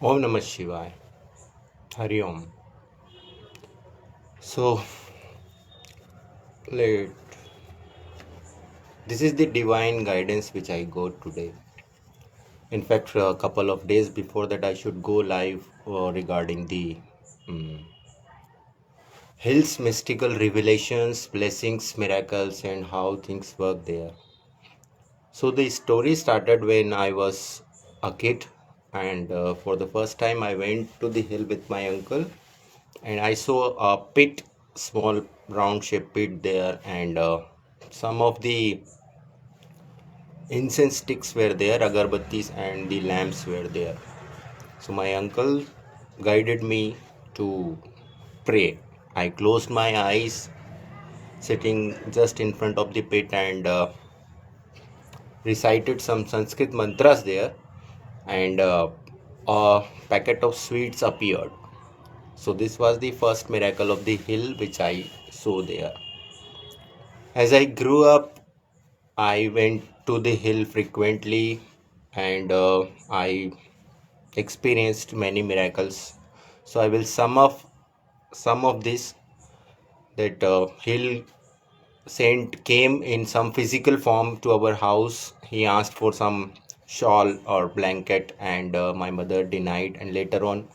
Om Namah Shivaya. Hari Om. So, let, this is the divine guidance which I got today. In fact, a couple of days before that, I should go live regarding the um, hills, mystical revelations, blessings, miracles, and how things work there. So, the story started when I was a kid, and for the first time, I went to the hill with my uncle, and I saw a pit, small round shaped pit there, and some of the incense sticks were there, agarbattis, and the lamps were there. So my uncle guided me to pray. I closed my eyes, sitting just in front of the pit, and recited some Sanskrit mantras there, and a packet of sweets appeared. So this was the first miracle of the hill which I saw there. As I grew up, I went to the hill frequently, and I experienced many miracles. So I will sum up some of this, that hill saint came in some physical form to our house. He asked for some shawl or blanket, and my mother denied, and later on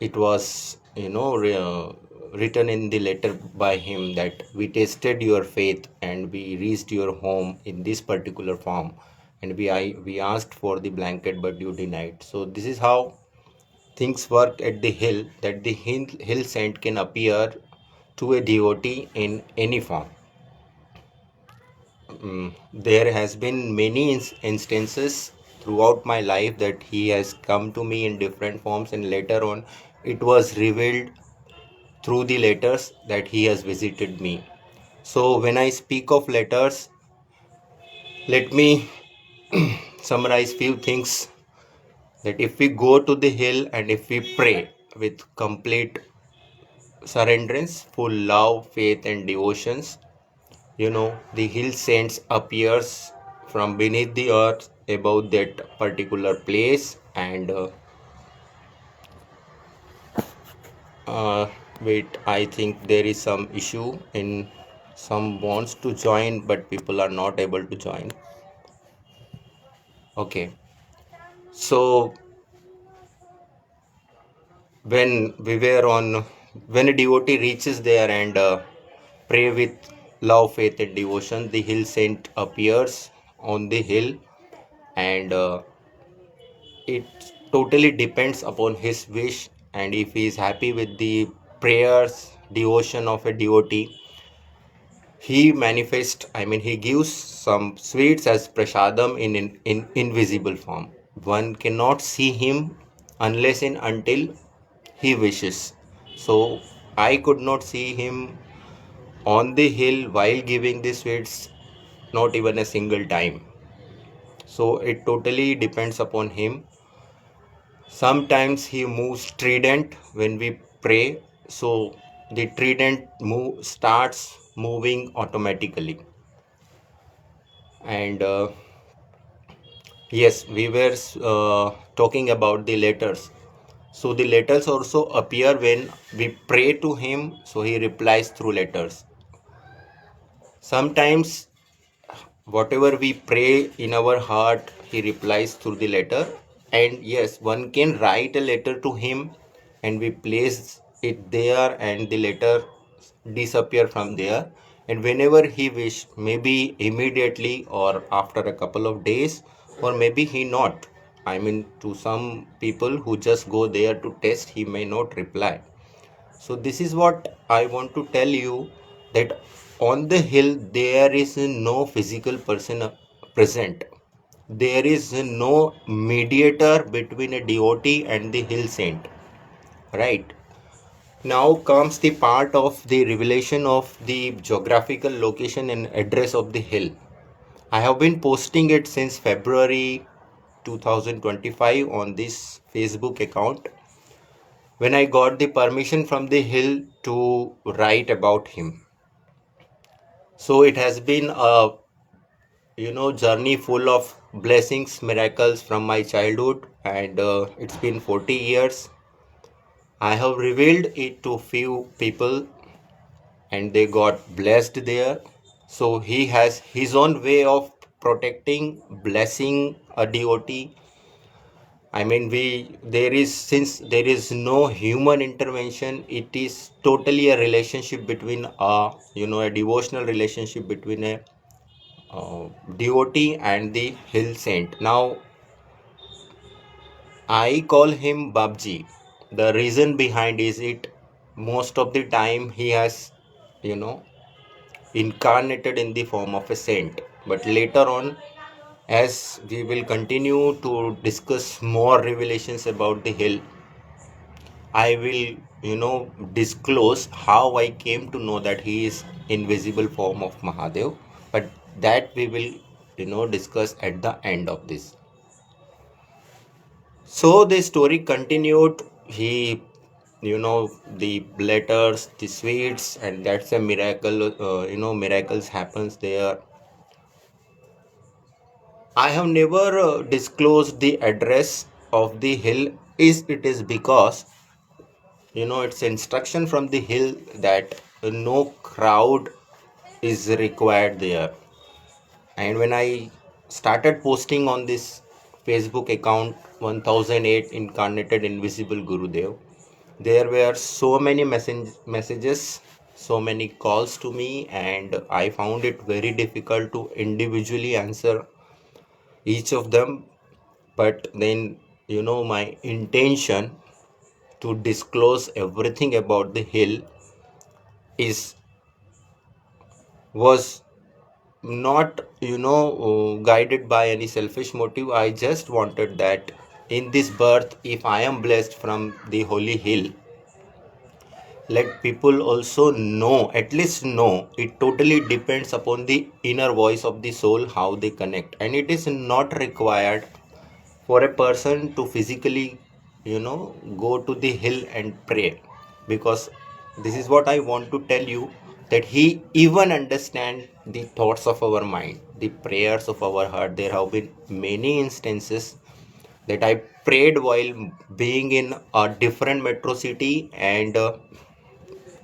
it was written in the letter by him that we tested your faith and we reached your home in this particular form, and we asked for the blanket but you denied. So this is how things work at the hill, that the hill saint can appear to a devotee in any form. There has been many instances throughout my life that he has come to me in different forms, and later on it was revealed through the letters that he has visited me. So when I speak of letters, let me summarize few things, that if we go to the hill and if we pray with complete surrenderance, full love, faith and devotions, the hill saints appears from beneath the earth above that particular place, and wait, I think there is some issue in some wants to join but people are not able to join. Okay, so when we were on when a devotee reaches there and pray with love, faith and devotion, the hill saint appears on the hill, and it totally depends upon his wish, and if he is happy with the prayers, devotion of a devotee, he manifests, he gives some sweets as prasadam in invisible form. One cannot see him unless and until he wishes. So I could not see him on the hill while giving the sweets, not even a single time. So it totally depends upon him. Sometimes he moves trident when we pray, so the trident starts moving automatically. And yes, we were talking about the letters. So the letters also appear when we pray to him, so he replies through letters. Sometimes whatever we pray in our heart, he replies through the letter. And yes, one can write a letter to him and we place it there, and the letter disappear from there, and whenever he wish, maybe immediately or after a couple of days, or maybe he not, to some people who just go there to test, he may not reply. So this is what I want to tell you, that on the hill there is no physical person present. There is no mediator between a devotee and the hill saint. Right. Now comes the part of the revelation of the geographical location and address of the hill. I have been posting it since February 2025 on this Facebook account, when I got the permission from the hill to write about him. So it has been a journey full of blessings, miracles from my childhood, and it's been 40 years. I have revealed it to few people and they got blessed there. So he has his own way of protecting, blessing a devotee. I mean, there is, since there is no human intervention, it is totally a relationship between a devotional relationship between a devotee and the hill saint. Now, I call him Babji. The reason behind is it, most of the time he has, you know, incarnated in the form of a saint. But later on, as we will continue to discuss more revelations about the hill, I will, disclose how I came to know that he is invisible form of Mahadev. But that we will, discuss at the end of this. So the story continued. He, the letters, the sweets, and that's a miracle. Miracles happens there. I have never disclosed the address of the hill. Is it is because it's instruction from the hill that no crowd is required there. And when I started posting on this Facebook account 1008 Incarnated Invisible Gurudev, there were so many messages, so many calls to me, and I found it very difficult to individually answer each of them. But then, my intention to disclose everything about the hill is was not guided by any selfish motive. I just wanted that in this birth, if I am blessed from the holy hill, let people also know, at least know, it totally depends upon the inner voice of the soul how they connect, and it is not required for a person to physically go to the hill and pray, because this is what I want to tell you, that he even understand the thoughts of our mind, the prayers of our heart. There have been many instances that I prayed while being in a different metro city, and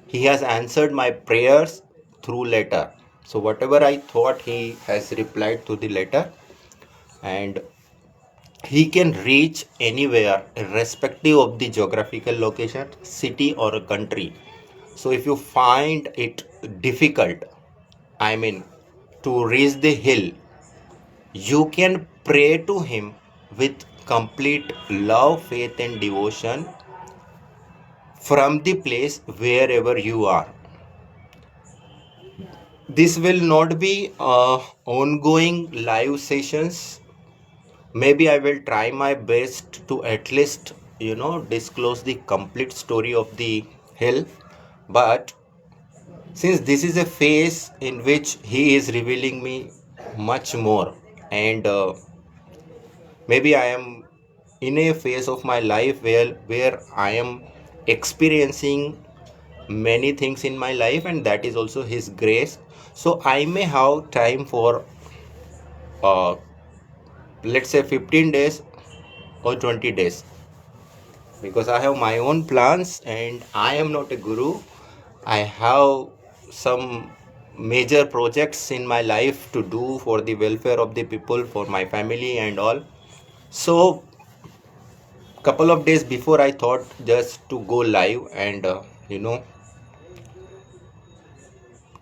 he has answered my prayers through letter. So whatever I thought, he has replied to the letter, and he can reach anywhere irrespective of the geographical location, city or a country. So if you find it difficult, I mean, to reach the hill, you can pray to him with complete love, faith and devotion from the place wherever you are. This will not be ongoing live sessions. Maybe I will try my best to at least, disclose the complete story of the hill. But since this is a phase in which he is revealing me much more, and maybe I am in a phase of my life where I am experiencing many things in my life, and that is also his grace. So I may have time for uh, let's say 15 days or 20 days, because I have my own plans and I am not a guru. I have some major projects in my life to do for the welfare of the people, for my family and all. So couple of days before, I thought just to go live and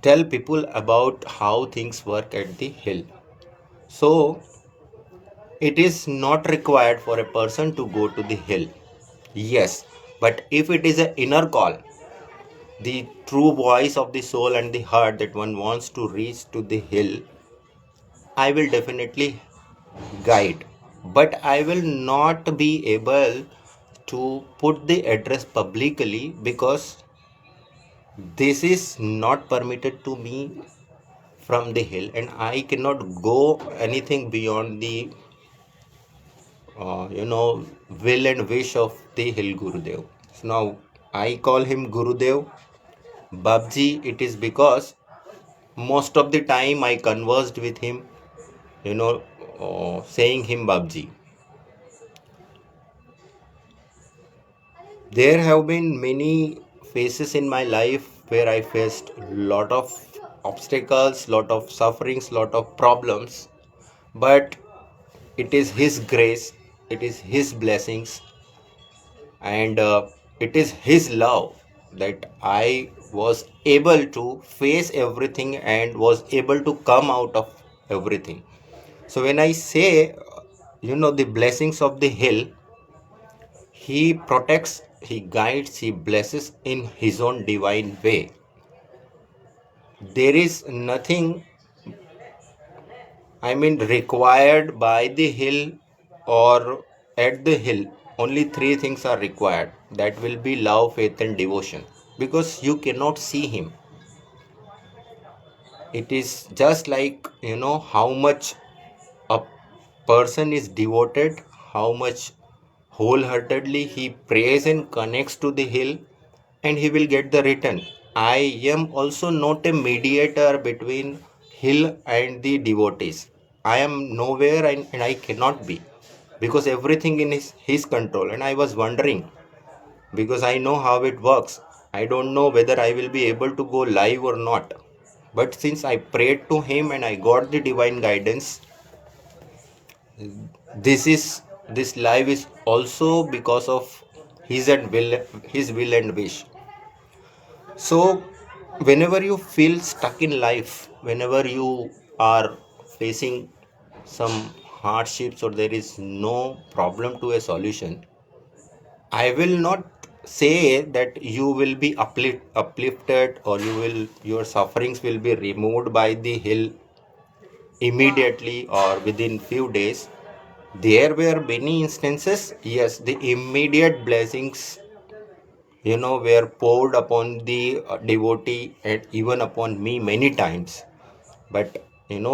tell people about how things work at the hill. So it is not required for a person to go to the hill. Yes, but if it is an inner call, the true voice of the soul and the heart that one wants to reach to the hill, I will definitely guide. But I will not be able to put the address publicly, because this is not permitted to me from the hill, and I cannot go anything beyond the will and wish of the hill Gurudev. So now I call him Gurudev. Babji, it is because most of the time I conversed with him, saying him Babji. There have been many phases in my life where I faced lot of obstacles, lot of sufferings, lot of problems, but it is His grace, it is His blessings, and it is His love that I was able to face everything and was able to come out of everything. So when I say, the blessings of the hill, He protects, He guides, He blesses in His own divine way. There is nothing, required by the hill or at the hill. Only three things are required. That will be love, faith, and devotion. Because you cannot see Him. It is just like, how much a person is devoted, how much wholeheartedly he prays and connects to the hill, and he will get the return. I am also not a mediator between hill and the devotees. I am nowhere, and I cannot be, because everything in his control. And I was wondering, because I know how it works. I don't know whether I will be able to go live or not. But since I prayed to him and I got the divine guidance, this is this life is also because of his will and wish. So whenever you feel stuck in life, whenever you are facing some hardships or there is no problem to a solution, I will not say that you will be uplifted, or your sufferings will be removed by the hill immediately or within few days. There were many instances, yes, the immediate blessings, were poured upon the devotee and even upon me many times. But,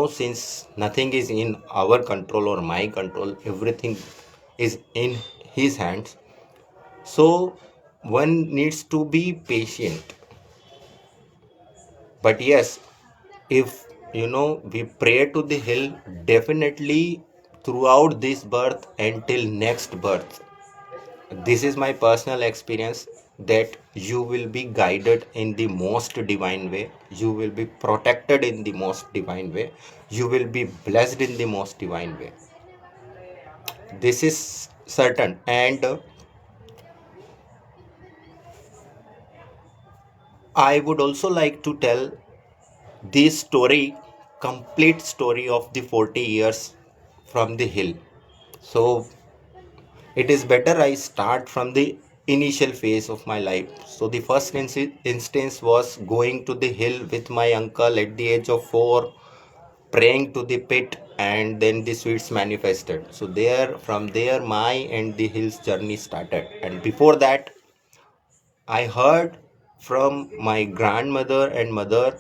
since nothing is in our control or my control, everything is in His hands. So one needs to be patient. But yes, if we pray to the hill, definitely throughout this birth until next birth, this is my personal experience, that you will be guided in the most divine way, you will be protected in the most divine way, you will be blessed in the most divine way. This is certain. And I would also like to tell this story, complete story of the 40 years from the hill. So it is better I start from the initial phase of my life. So the first instance was going to the hill with my uncle at the age of 4, praying to the pit, and then the sweets manifested. So from there, my and the hill's journey started. And before that, I heard from my grandmother and mother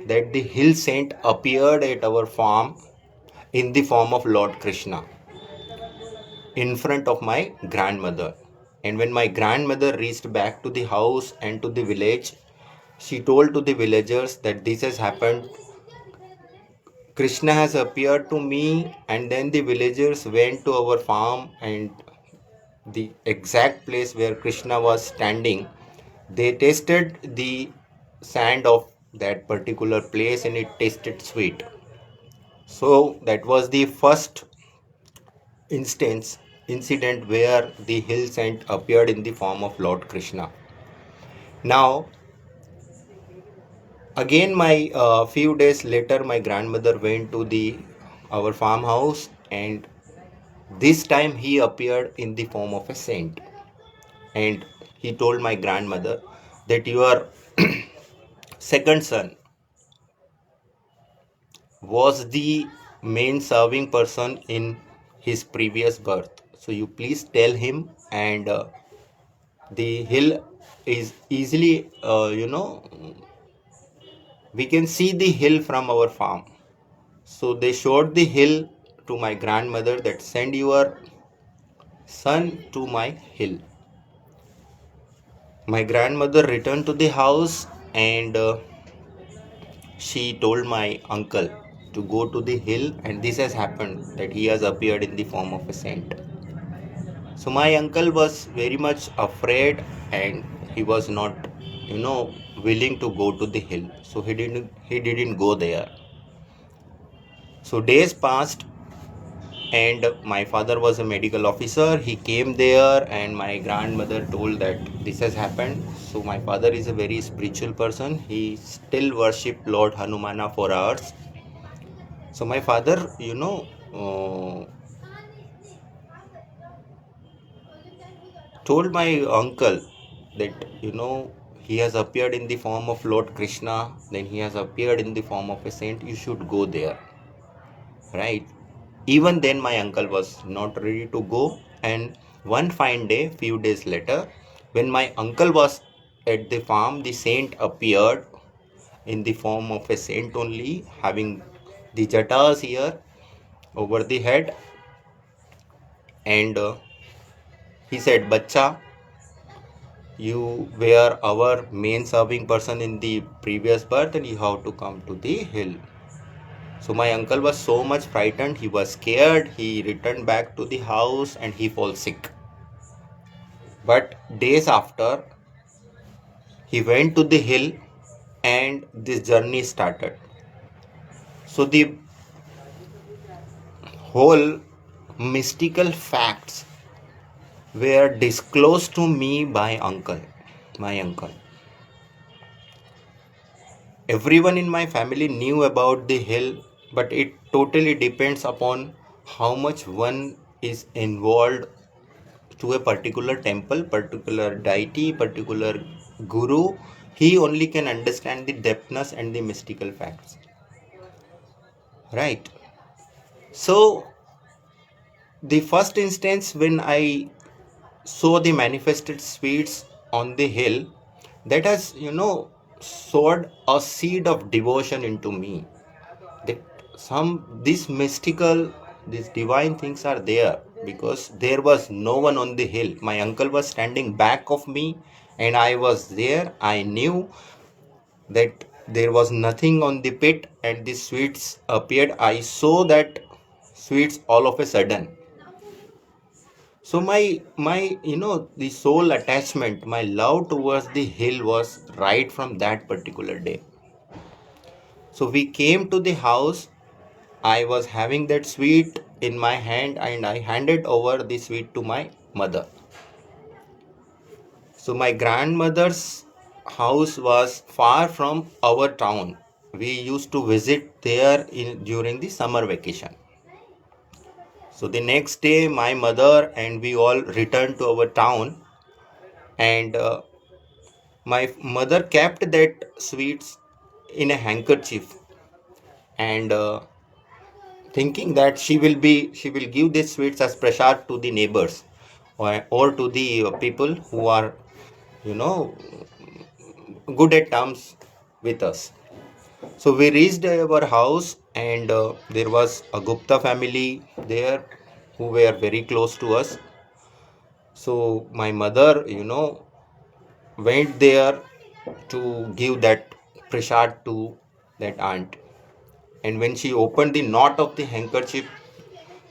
that the hill saint appeared at our farm in the form of Lord Krishna in front of my grandmother. And when my grandmother reached back to the house and to the village, she told to the villagers that this has happened. Krishna has appeared to me. And then the villagers went to our farm, and the exact place where Krishna was standing, they tasted the sand of that particular place and it tasted sweet. So that was the first incident where the hill saint appeared in the form of Lord Krishna. Now, again, my few days later, my grandmother went to the our farmhouse, and this time he appeared in the form of a saint, and he told my grandmother that your second son was the main serving person in his previous birth. So you please tell him, and the hill is easily, we can see the hill from our farm. So they showed the hill to my grandmother, that send your son to my hill. My grandmother returned to the house, and she told my uncle to go to the hill, and this has happened, that he has appeared in the form of a saint. So my uncle was very much afraid, and he was not, you know, willing to go to the hill. So he didn't go there. So days passed, and my father was a medical officer. He came there, and my grandmother told that this has happened. So my father is a very spiritual person. He still worship Lord Hanumana for hours. So my father, told my uncle that, he has appeared in the form of Lord Krishna, then he has appeared in the form of a saint, you should go there, right? Even then my uncle was not ready to go. And one fine day, few days later, when my uncle was at the farm, the saint appeared in the form of a saint only, having the jatas here over the head. And he said, "Bacha, you were our main serving person in the previous birth, and you have to come to the hill." So my uncle was so much frightened, he was scared, he returned back to the house and he fell sick. But days after, he went to the hill and this journey started. So the whole mystical facts were disclosed to me by my uncle. Everyone in my family knew about the hill, but it totally depends upon how much one is involved to a particular temple, particular deity, particular guru. He only can understand the depthness and the mystical facts. Right. So, the first instance when I saw the manifested sweets on the hill, that has, sowed a seed of devotion into me. That these mystical, these divine things are there, because there was no one on the hill. My uncle was standing back of me, and I was there. I knew that there was nothing on the pit, and the sweets appeared. I saw that sweets all of a sudden. So my the soul attachment, my love towards the hill was right from that particular day. So we came to the house. I was having that sweet in my hand, and I handed over the sweet to my mother. So my grandmother's house was far from our town. We used to visit there during the summer vacation. So the next day, my mother and we all returned to our town, and my mother kept that sweets in a handkerchief, and thinking that she will give these sweets as prasad to the neighbors, or to the people who are, you know good at terms with us. So we reached our house, and there was a Gupta family there who were very close to us. So my mother, went there to give that prasad to that aunt. And when she opened the knot of the handkerchief,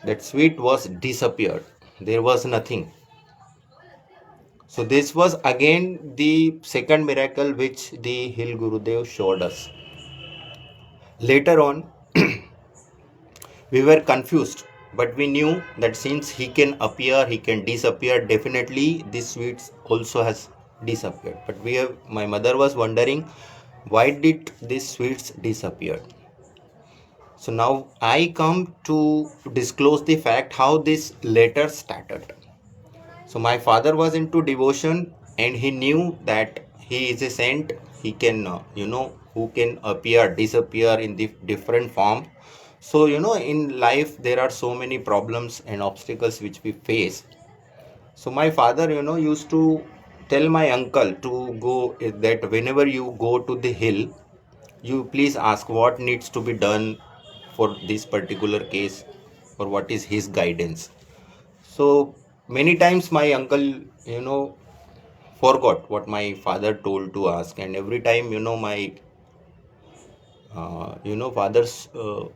that sweet was disappeared. There was nothing. So this was again the second miracle which the Hill Gurudev showed us. Later on, we were confused, but we knew that since he can appear, he can disappear. Definitely, this sweets also has disappeared. But my mother was wondering, why did these sweets disappear? So now I come to disclose the fact how this letter started. So my father was into devotion, and he knew that he is a saint. He can, who can appear, disappear in the different form. So, in life there are so many problems and obstacles which we face. So my father, used to tell my uncle to go, that whenever you go to the hill, you please ask what needs to be done for this particular case, or what is his guidance. So many times my uncle, forgot what my father told to ask, and every time, my father's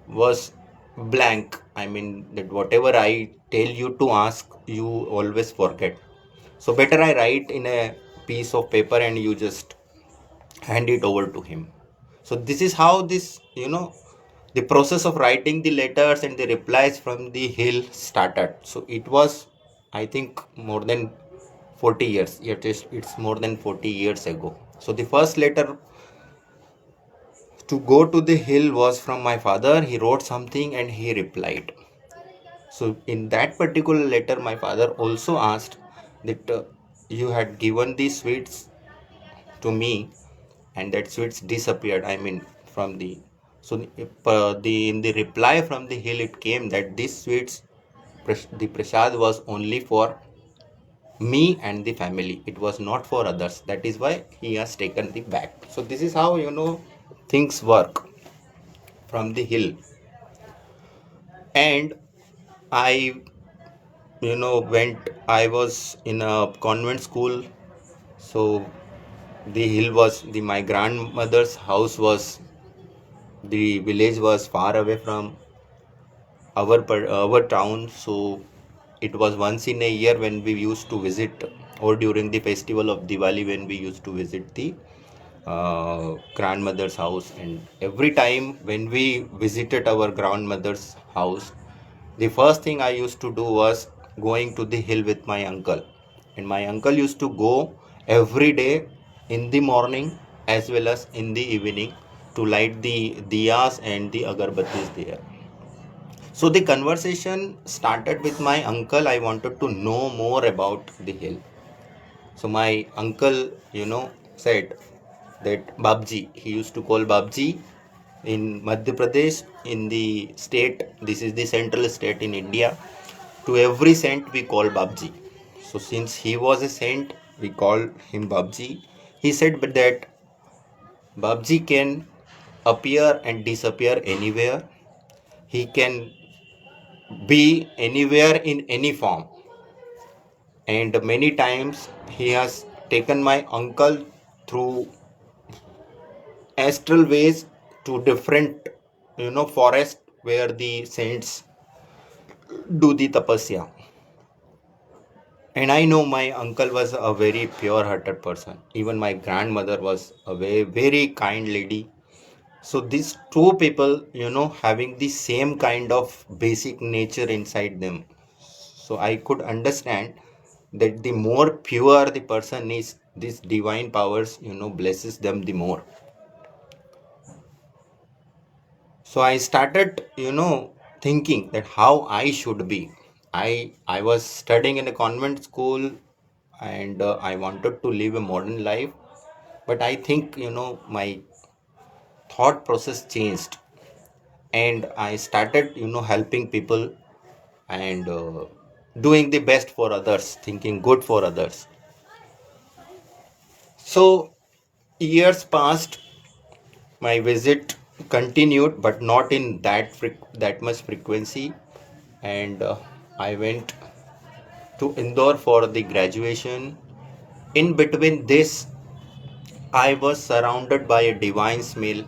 was blank. I mean that whatever I tell you to ask, you always forget. So better I write in a piece of paper and you just hand it over to him. So this is how this, the process of writing the letters and the replies from the hill started. So it was, I think, more than 40 years. It's more than 40 years ago. So the first letter to go to the hill was from my father. He wrote something and he replied. So in that particular letter, my father also asked that you had given these sweets to me, and that sweets disappeared. I mean, from the so the in the reply from the hill, it came that these sweets, the prasad was only for me and the family. It was not for others. That is why he has taken the back. So this is how things work from the hill. And I went. I was in a convent school, so the hill was the my grandmother's house was the village was far away from our town, so it was once in a year when we used to visit, or during the festival of Diwali when we used to visit the grandmother's house. And every time when we visited our grandmother's house, the first thing I used to do was going to the hill with my uncle. And my uncle used to go every day in the morning as well as in the evening to light the diyas and the agarbattis there. So the conversation started with my uncle. I wanted to know more about the hill. So my uncle, said that Babji, he used to call Babji in Madhya Pradesh, in the state, this is the central state in India. To every saint we call Babji. So since he was a saint, we call him Babji. He said that Babji can appear and disappear anywhere. He can be anywhere in any form. And many times he has taken my uncle through astral ways to different forest where the saints do the tapasya. And I know my uncle was a very pure hearted person. Even my grandmother was a very, very kind lady. So these two people, having the same kind of basic nature inside them. So I could understand that the more pure the person is, these divine powers, blesses them the more. So I started, thinking that how I should be. I was studying in a convent school, and I wanted to live a modern life. But I think, my thought process changed, and I started, helping people and doing the best for others, thinking good for others. So years passed, my visit continued, but not in that much frequency. And I went to Indore for the graduation. In between this, I was surrounded by a divine smell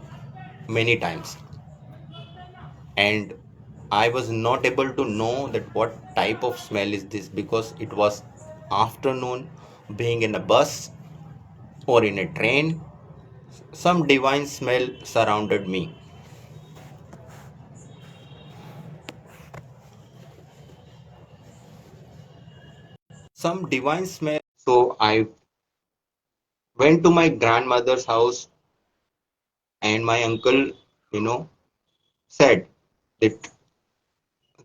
many times, and I was not able to know that what type of smell is this, because it was afternoon, being in a bus or in a train, some divine smell surrounded me. Some divine smell. So I went to my grandmother's house, and my uncle, you know, said that,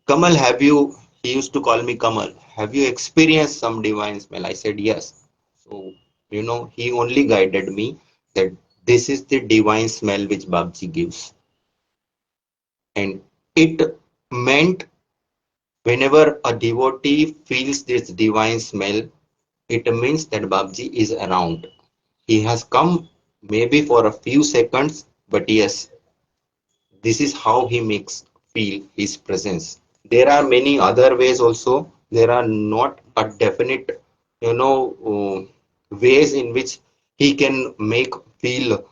Kamal, have you, he used to call me Kamal, have you experienced some divine smell? I said, yes. So, he only guided me that this is the divine smell which Babji gives. And it meant whenever a devotee feels this divine smell, it means that Babji is around. He has come maybe for a few seconds, but yes, this is how he makes feel his presence. There are many other ways also. There are not a definite, ways in which he can make feel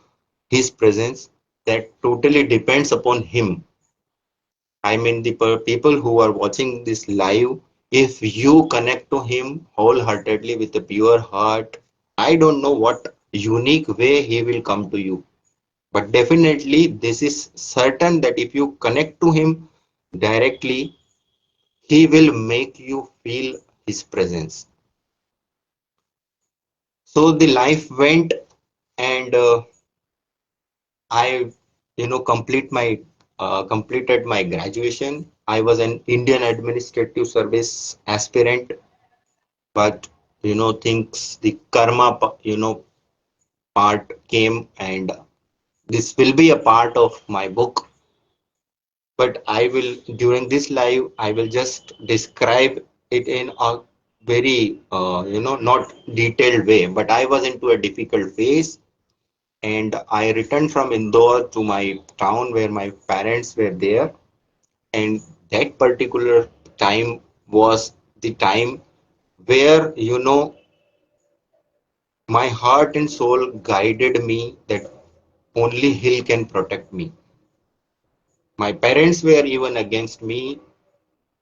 his presence. That totally depends upon him. I mean, the people who are watching this live, if you connect to him wholeheartedly with a pure heart, I don't know what unique way he will come to you. But definitely, this is certain that if you connect to him directly, he will make you feel his presence. So the life went, and I, completed my graduation. I was an Indian Administrative Service aspirant, but things, the karma, part came, and this will be a part of my book. But I will, during this live, I will just describe it in a very, not detailed way. But I was into a difficult phase, and I returned from Indore to my town where my parents were there. And that particular time was the time where, my heart and soul guided me that only Hill can protect me. My parents were even against me,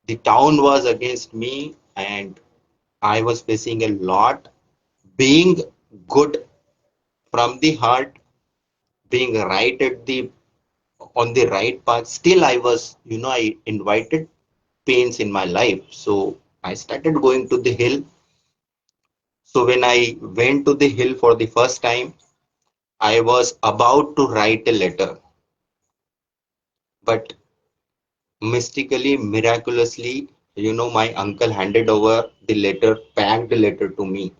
the town was against me, and I was facing a lot. Being good from the heart, being right at the on the right path, still I was, I invited pains in my life. So I started going to the hill. So when I went to the hill for the first time, I was about to write a letter, but mystically, miraculously, my uncle handed over the letter, packed letter to me.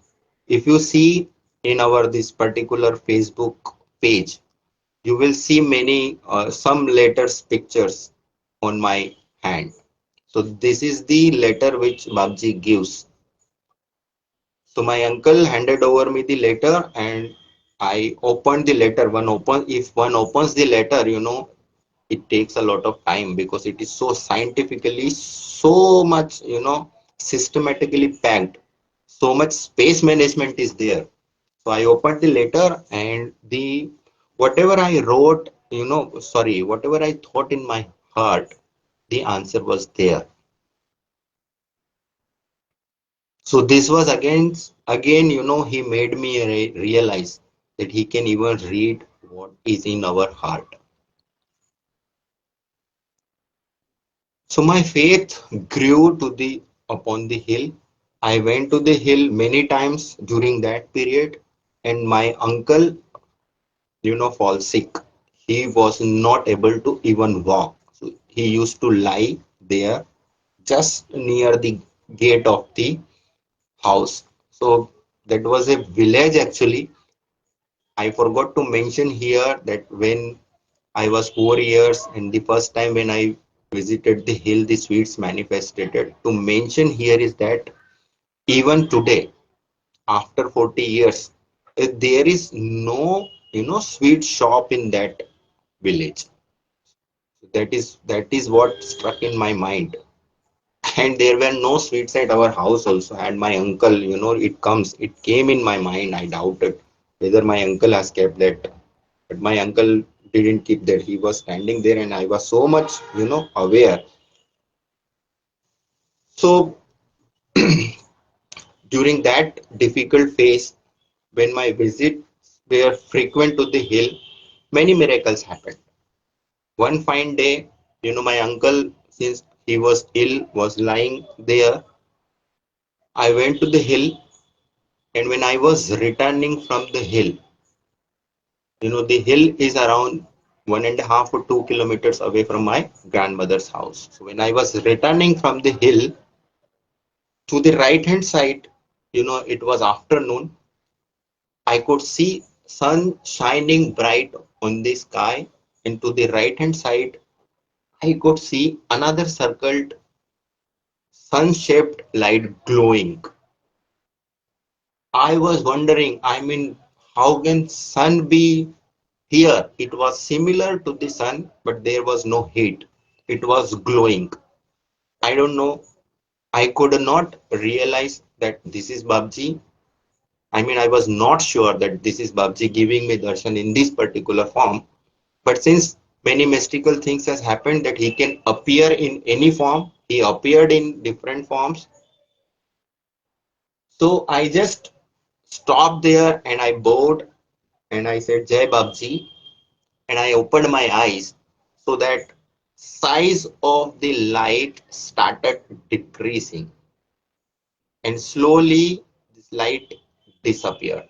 If you see in our this particular Facebook page, you will see many some letters pictures on my hand. So this is the letter which Babji gives. So my uncle handed over me the letter, and I opened the letter. If one opens the letter, it takes a lot of time because it is so scientifically, so much, systematically packed. So much space management is there. So I opened the letter, and the whatever I wrote, whatever I thought in my heart, the answer was there. So this was again, he made me realize that he can even read what is in our heart. So my faith grew to the upon the hill. I went to the hill many times during that period, and my uncle, fall sick. He was not able to even walk. So he used to lie there just near the gate of the house. So that was a village actually. I forgot to mention here that when I was 4 years, and the first time when I visited the hill, the sweets manifested. To mention here is that even today, after 40 years, there is no, sweet shop in that village. That is what struck in my mind. And there were no sweets at our house also. And my uncle, it came in my mind. I doubted whether my uncle has kept that. But my uncle didn't keep that. He was standing there, and I was so much, aware. So during that difficult phase, when my visits were frequent to the hill, many miracles happened. One fine day, my uncle, since he was ill, was lying there. I went to the hill, and when I was returning from the hill, the hill is around 1.5 or 2 kilometers away from my grandmother's house. So when I was returning from the hill, to the right hand side, it was afternoon. I could see sun shining bright on the sky, and to the right hand side, I could see another circled sun shaped light glowing. I was wondering, how can sun be here? It was similar to the sun, but there was no heat. It was glowing. I don't know. I could not realize that this is Babji. I was not sure that this is Babji giving me darshan in this particular form. But since many mystical things has happened that he can appear in any form, he appeared in different forms. So I just stopped there and I bowed and I said, Jai Babji, and I opened my eyes so that size of the light started decreasing and slowly this light disappeared.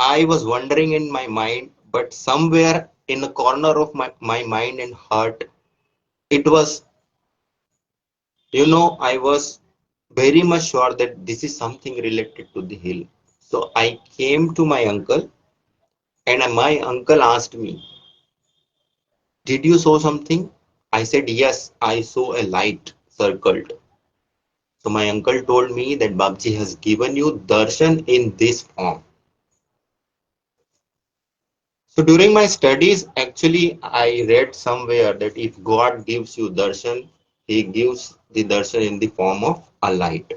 I was wondering in my mind, but somewhere in the corner of my mind and heart, it was, I was very much sure that this is something related to the hill. So I came to my uncle and my uncle asked me, did you saw something? I said, yes, I saw a light circled. So my uncle told me that Babji has given you darshan in this form. So during my studies, actually, I read somewhere that if God gives you darshan, He gives the darshan in the form of a light,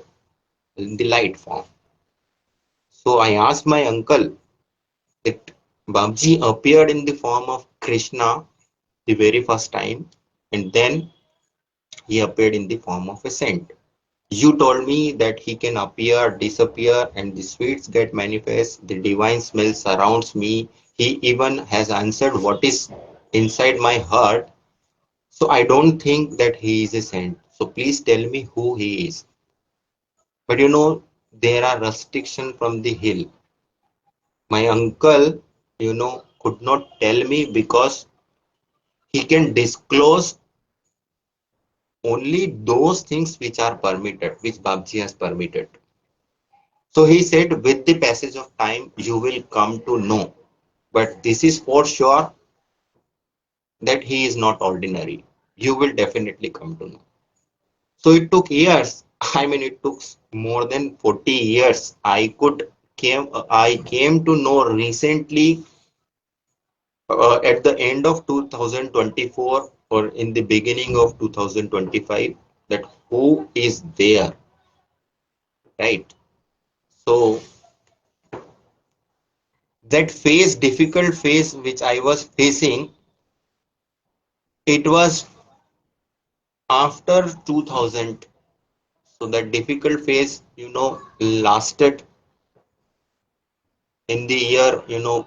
in the light form. So I asked my uncle that Babji appeared in the form of Krishna the very first time, and then he appeared in the form of a saint. You told me that he can appear, disappear, and the sweets get manifest. The divine smell surrounds me. He even has answered what is inside my heart. So I don't think that he is a saint. So please tell me who he is. But there are restrictions from the hill. My uncle, could not tell me because he can disclose only those things which are permitted, which Babji has permitted. So he said, with the passage of time, you will come to know. But this is for sure that he is not ordinary. You will definitely come to know. So it took years. I mean, it took more than 40 years. I came to know recently at the end of 2024 or in the beginning of 2025 that who is there, right? So that phase, difficult phase which I was facing, it was after 2000. So that difficult phase, lasted in the year,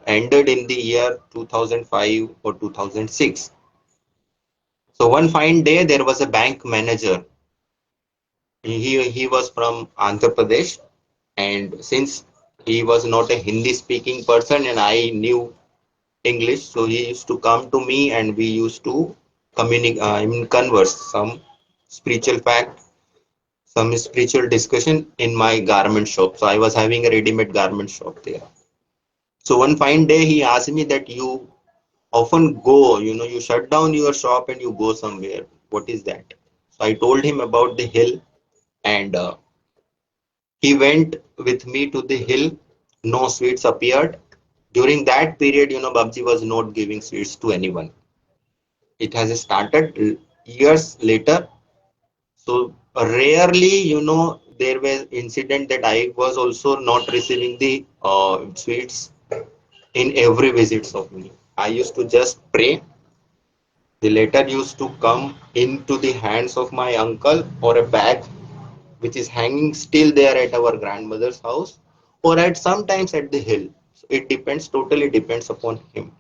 ended in the year 2005 or 2006. So one fine day, there was a bank manager. He was from Andhra Pradesh, and since he was not a Hindi speaking person and I knew English, so he used to come to me and we used to converse some spiritual fact, some spiritual discussion in my garment shop. So I was having a ready-made garment shop there. So one fine day he asked me that you often go, you shut down your shop and you go somewhere. What is that? So I told him about the hill and he went with me to the hill. No sweets appeared. During that period, Babji was not giving sweets to anyone. It has started years later. So rarely, there was incident that I was also not receiving the sweets in every visits of me. I used to just pray. The letter used to come into the hands of my uncle or a bag which is hanging still there at our grandmother's house or at sometimes at the hill. So it depends, totally depends upon him.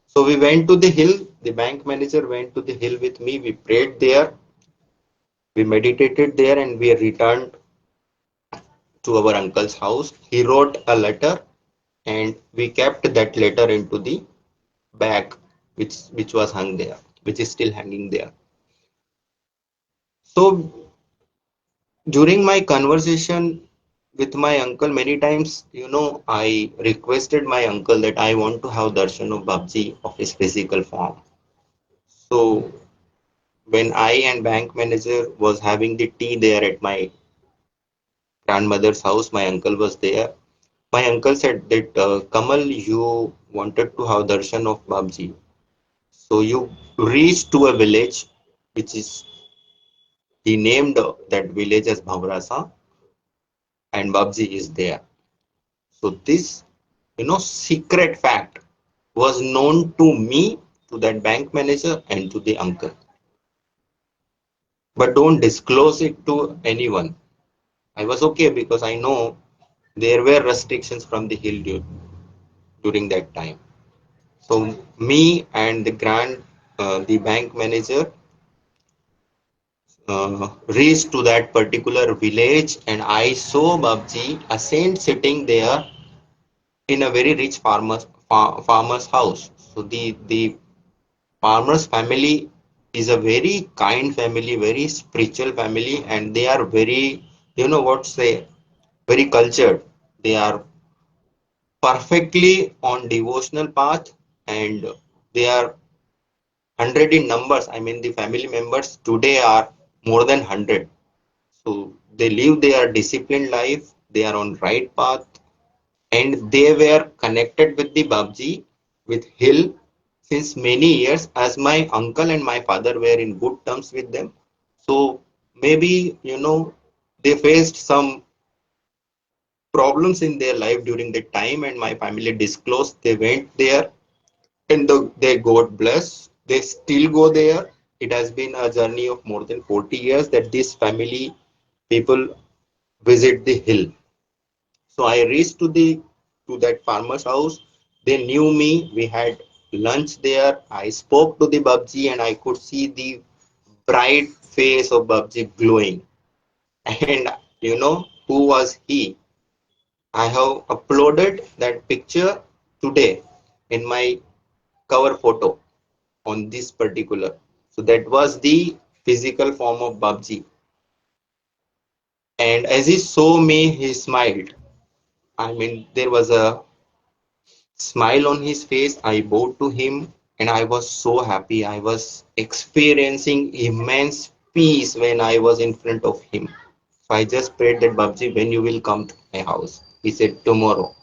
So we went to the hill. The bank manager went to the hill with me. We prayed there. We meditated there and we returned to our uncle's house. He wrote a letter and we kept that letter into the bag which was hung there, which is still hanging there. So during my conversation with my uncle, many times, I requested my uncle that I want to have darshan of Babji of his physical form. So when I and bank manager was having the tea there at my grandmother's house, my uncle was there. My uncle said that Kamal, you wanted to have darshan of Babji. So you reach to a village, which is he named that village as Bhavrasa, and Babji is there. So this, secret fact was known to me, to that bank manager, and to the uncle. But don't disclose it to anyone. I was okay because I know. There were restrictions from the hill during that time. So me and the bank manager reached to that particular village, and I saw Babji a saint sitting there in a very rich farmer's house. So the farmer's family is a very kind family, very spiritual family, and they are very, what say, very cultured. They are perfectly on devotional path, and they are 100 in numbers. I mean, the family members today are more than 100. So they live their disciplined life, they are on right path, and they were connected with the Babji, with Hill, since many years, as my uncle and my father were in good terms with them. So maybe, they faced some problems in their life during that time, and my family disclosed. They went there, and they got blessed. They still go there. It has been a journey of more than 40 years that this family people visit the hill. So I reached to that farmer's house. They knew me. We had lunch there. I spoke to the Babji, and I could see the bright face of Babji glowing. And who was he? I have uploaded that picture today in my cover photo on this particular. So that was the physical form of Babji. And as he saw me, he smiled. I mean, there was a smile on his face. I bowed to him, and I was so happy. I was experiencing immense peace when I was in front of him. So I just prayed that Babji, when you will come to my house? He said, tomorrow.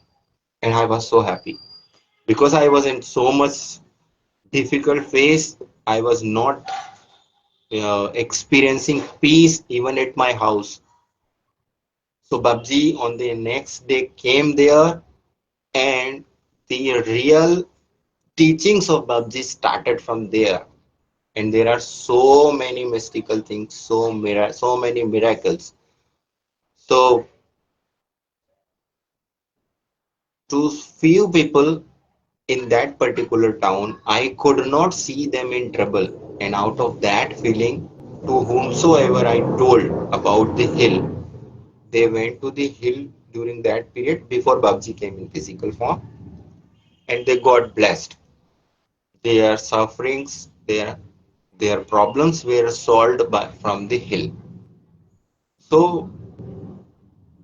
And I was so happy. Because I was in so much difficult phase, I was not experiencing peace even at my house. So Babji on the next day came there, and the real teachings of Babji started from there. And there are so many mystical things, so many miracles. So to few people in that particular town, I could not see them in trouble. And out of that feeling, to whomsoever I told about the hill, they went to the hill during that period before Babji came in physical form, and they got blessed. Their sufferings, their problems were solved from the hill. So,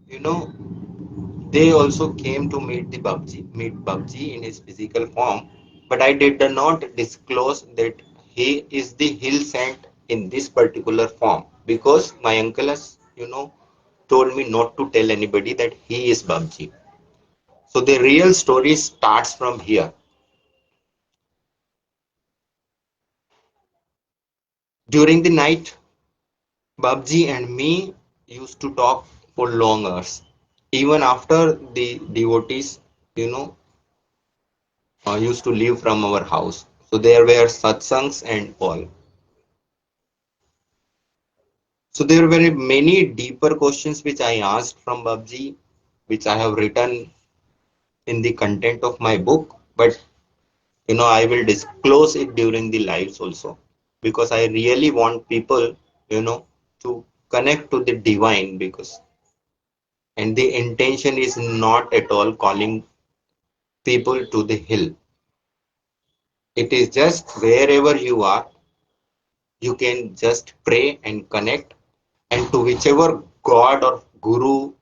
you know, they also came to meet Babji in his physical form, but I did not disclose that he is the hill saint in this particular form because my uncle has, told me not to tell anybody that he is Babji. So the real story starts from here. During the night, Babji and me used to talk for long hours. Even after the devotees, you know, used to leave from our house. So there were satsangs and all. So there were many deeper questions which I asked from Babji, which I have written in the content of my book. But I will disclose it during the lives also because I really want people, to connect to the divine because and the intention is not at all calling people to the hill. It is just wherever you are, you can just pray and connect, and to whichever God or Guru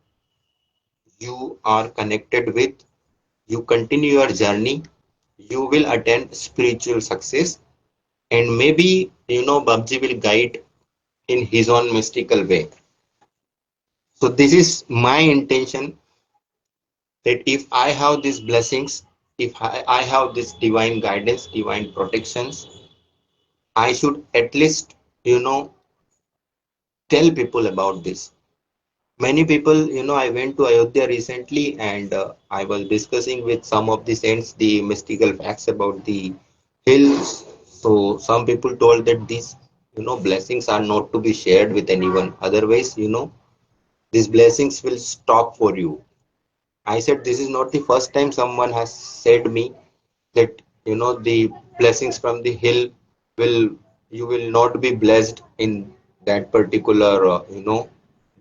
you are connected with, you continue your journey, you will attain spiritual success, and maybe Babji will guide in his own mystical way. So this is my intention that if I have these blessings, if I have this divine guidance, divine protections, I should at least, you know, tell people about this. Many people, I went to Ayodhya recently and I was discussing with some of the saints the mystical facts about the hills. So some people told that these, blessings are not to be shared with anyone. Otherwise, these blessings will stop for you. I said, this is not the first time someone has said me that, the blessings from the hill will, you will not be blessed in that particular,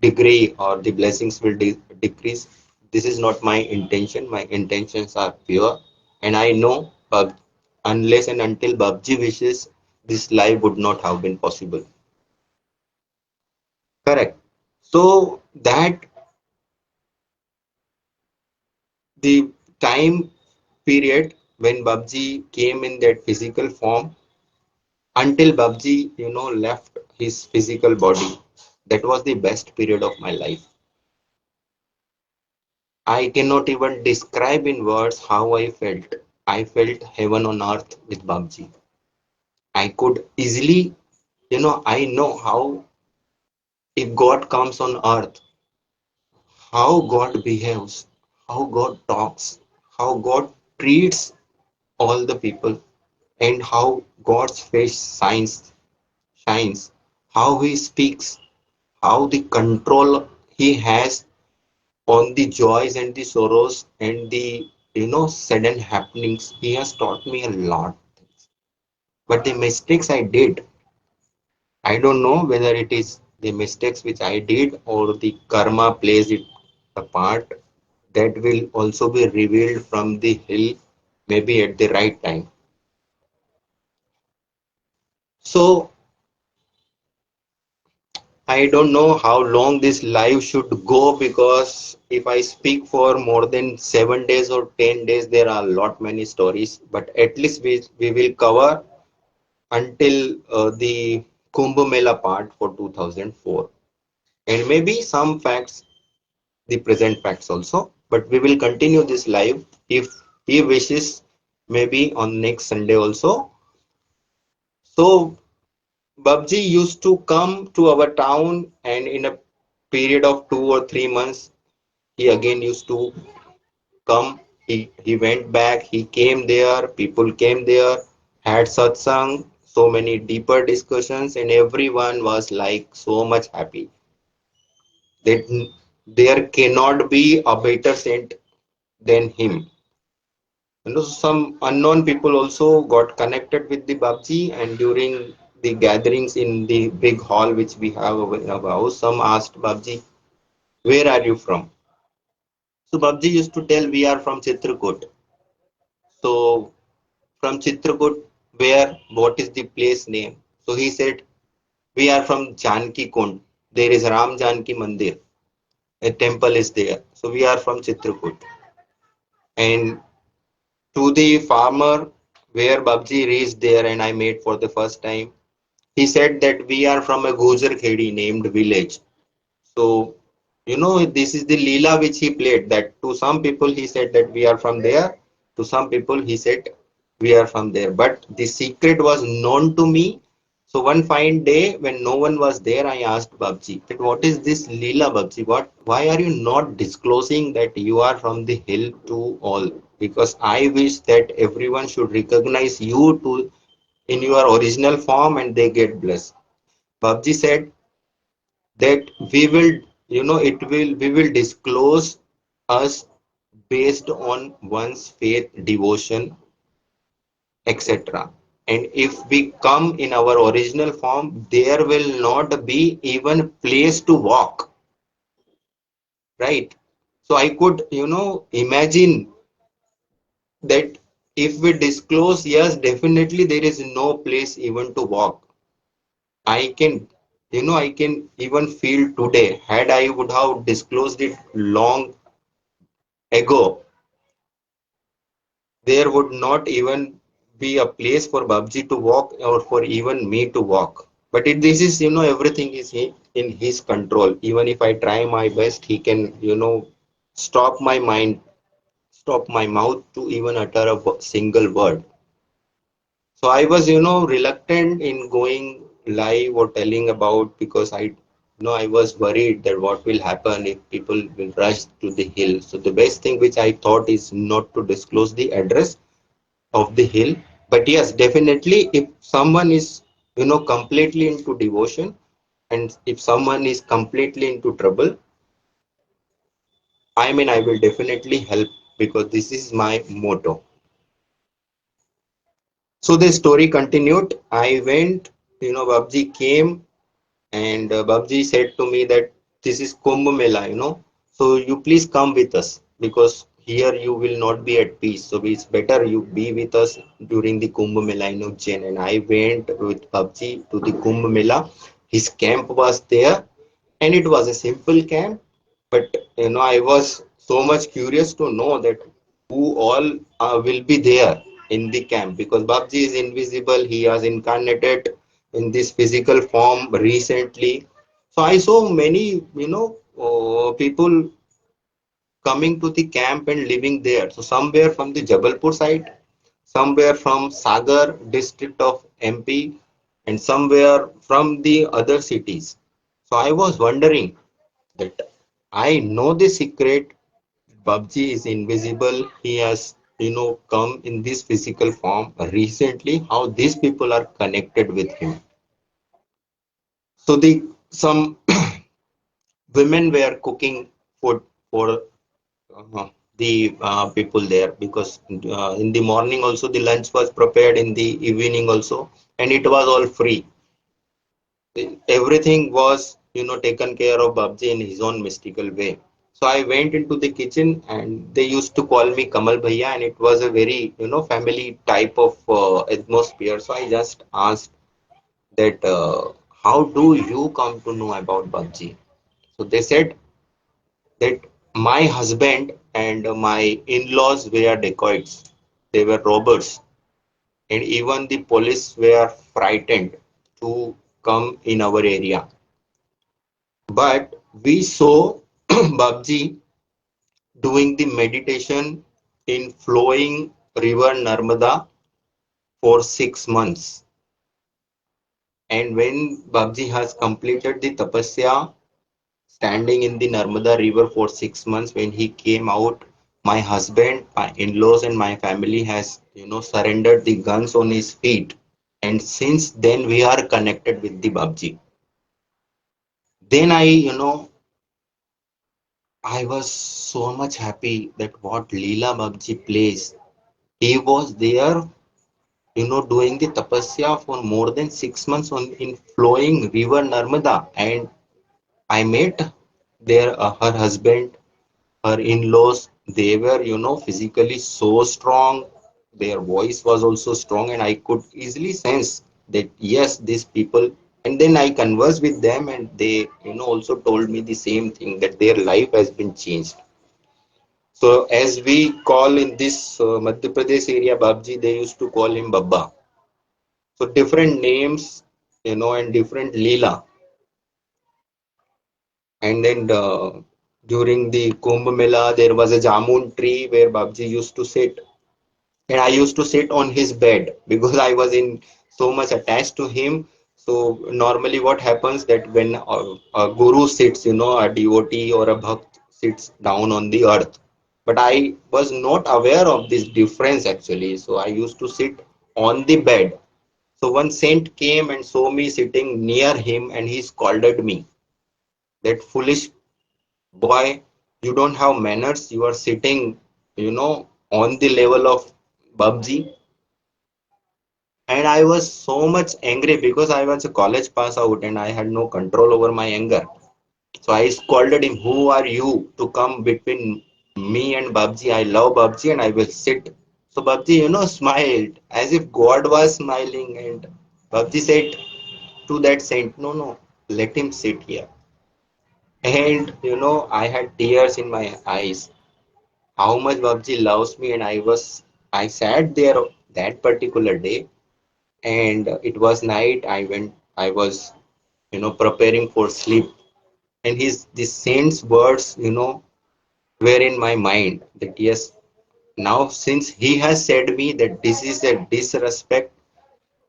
degree, or the blessings will decrease. This is not my intention. My intentions are pure. And I know, unless and until Babji wishes, this life would not have been possible. Correct. So that the time period when Babji came in that physical form, until Babji, left his physical body, that was the best period of my life. I cannot even describe in words how I felt. I felt heaven on earth with Babji. I could easily, I know how, if God comes on earth, how God behaves, how God talks, how God treats all the people, and how God's face shines, how he speaks, how the control he has on the joys and the sorrows and the sudden happenings. He has taught me a lot. But the mistakes I did, I don't know whether it is the mistakes which I did or the karma plays it a part, that will also be revealed from the hill, maybe at the right time. So I don't know how long this live should go, because if I speak for more than 7 days or 10 days, there are a lot many stories. But at least we will cover until the Kumbh Mela part for 2004, and maybe some facts, the present facts also. But we will continue this live if he wishes, maybe on next Sunday also. So Babji used to come to our town, and in a period of 2 or 3 months, he again used to come. He went back, he came there, people came there, had satsang, so many deeper discussions, and everyone was like so much happy that there cannot be a better saint than him. Some unknown people also got connected with the Babji, and during the gatherings in the big hall which we have over in our house, some asked Babji, where are you from? So Babji used to tell, we are from Chitrakoot. So from Chitrakoot, where, what is the place name? So he said, we are from Janki Kund. There is Ram Janki Mandir. A temple is there. So we are from Chitrakoot. And to the farmer where Babji reached there and I met for the first time, he said that we are from a Gujar Khedi named village. So, this is the Leela which he played, that to some people he said that we are from there, to some people he said we are from there. But the secret was known to me. So one fine day when no one was there, I asked Babji that what is this Leela, Babji? Why are you not disclosing that you are from the hill to all? Because I wish that everyone should recognize you to in your original form and they get blessed. Babji said that we will disclose us based on one's faith, devotion, etc. And if we come in our original form, there will not be even place to walk, right? So I could, imagine that if we disclose, yes, definitely there is no place even to walk. I can, I can even feel today, had I would have disclosed it long ago, there would not even be a place for Babji to walk or for even me to walk. But this is, everything is in his control. Even if I try my best, he can, stop my mind, stop my mouth to even utter a single word. So I was, reluctant in going live or telling about, because I was worried that what will happen if people will rush to the hill. So the best thing which I thought is not to disclose the address of the hill. But yes, definitely, if someone is, completely into devotion, and if someone is completely into trouble, I mean, I will definitely help because this is my motto. So the story continued. I went, Babji came and Babji said to me that this is Kumbh Mela, so you please come with us because here you will not be at peace. So it's better you be with us during the Kumbh Mela in Ujjain. And I went with Babji to the Kumbh Mela. His camp was there and it was a simple camp, but I was so much curious to know that who all will be there in the camp because Babji is invisible. He has incarnated in this physical form recently. So I saw many, people coming to the camp and living there. So somewhere from the Jabalpur side, somewhere from Sagar district of MP, and somewhere from the other cities. So I was wondering that I know the secret. PUBG is invisible. He has, come in this physical form recently. How these people are connected with him. So the some women were cooking food for the people there because in the morning also the lunch was prepared in the evening also, and it was all free. Everything was taken care of Babji in his own mystical way. So I went into the kitchen and they used to call me Kamal Bhaiya, and it was a very family type of atmosphere. So I just asked that how do you come to know about Babji? So they said that my husband and my in-laws were dacoits. They were robbers, and even the police were frightened to come in our area. But we saw Babji doing the meditation in flowing river Narmada for 6 months. And when Babji has completed the tapasya, standing in the Narmada river for 6 months, when he came out, my husband, my in-laws, and my family has, surrendered the guns on his feet. And since then, we are connected with the Babji. Then I was so much happy that what Leela Babji plays. He was there, doing the tapasya for more than 6 months on in flowing river Narmada, and I met there her husband, her in-laws. They were, physically so strong. Their voice was also strong, and I could easily sense that yes, these people. And then I conversed with them, and they, also told me the same thing that their life has been changed. So as we call in this Madhya Pradesh area Babji, they used to call him Babba. So different names, and different Leela. And then during the Kumbh Mela, there was a Jamun tree where Babji used to sit. And I used to sit on his bed because I was in so much attached to him. So normally what happens that when a guru sits, a devotee or a bhakt sits down on the earth. But I was not aware of this difference actually. So I used to sit on the bed. So one saint came and saw me sitting near him and he scolded me. That foolish boy, you don't have manners. You are sitting, on the level of Babji. And I was so much angry because I was a college pass out and I had no control over my anger. So I scolded him, who are you to come between me and Babji? I love Babji and I will sit. So Babji, smiled as if God was smiling, and Babji said to that saint, no, no, let him sit here. And I had tears in my eyes. How much Babji loves me, and I sat there that particular day, and it was night. I was, preparing for sleep, and the saint's words, were in my mind that yes, now since he has said me that this is a disrespect.